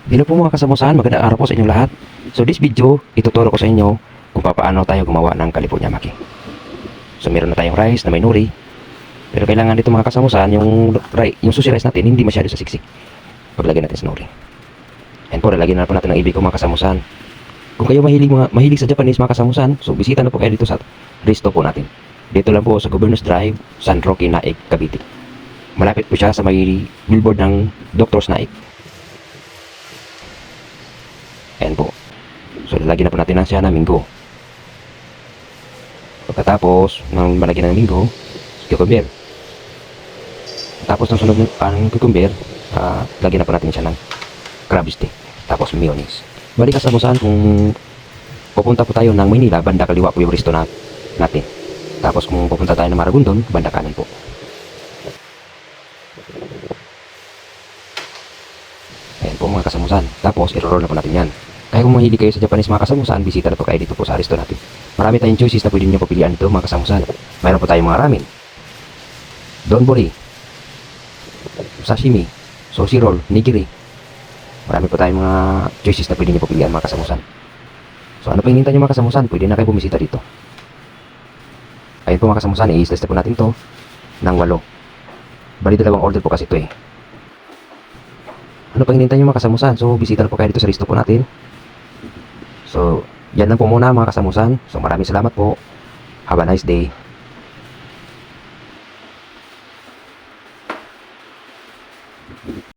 Hello po mga kasamusan, magandang araw po sa inyong lahat. So this video, ituturo ko sa inyo kung paano tayo gumawa ng California Maki. So meron na tayong rice na may nori. Pero kailangan dito mga kasamusan, yung sushi rice natin hindi masyado sa siksik. Paglagay natin sa nori. And po, lalagyan na po natin ng ibig ko mga kasamusan. Kung kayo mahilig sa Japanese mga kasamusan, so bisita na po kayo dito sa resto po natin. Dito lang po sa Governor's Drive, San Roque, Naik, Cavite. Malapit po siya sa may billboard ng Doctor's Naik. Ayan po. So, lalagyan na po natin na siya ng minggo. Pagkatapos, nang malagyan ng minggo, cucumber. Tapos, ng sunod ng cucumber, lagyan na po natin siya ng crab stick. Tapos, mayonnaise. Balik kasamusan kung pupunta po tayo ng Maynila, banda kaliwa po yung resto natin. Tapos, kung pupunta tayo ng Maragondon, banda kanan po. Ayan po mga kasamusan. Tapos, i-roll na po natin yan. Kaya kung mahilig kayo sa Japanese mga kasamusan, bisita na po kayo dito po sa resto natin. Marami tayong choices na pwede nyo papilian dito mga kasamusan. Mayroon po tayong mga ramen, donbori, sashimi, sushi roll, nigiri. Marami po tayong mga choices na pwede nyo papilian mga kasamusan. So ano pa hinihintay nyo mga kasamusan, pwede na kayo bumisita dito. Ayun po mga kasamusan, i-slice na po natin to ng 8. Bali dalawang order po kasi ito eh. Ano pa hinihintay nyo mga kasamusan? So bisita na po kayo dito sa resto po natin. So, yan lang po muna mga kasamusan. So, maraming salamat po. Have a nice day.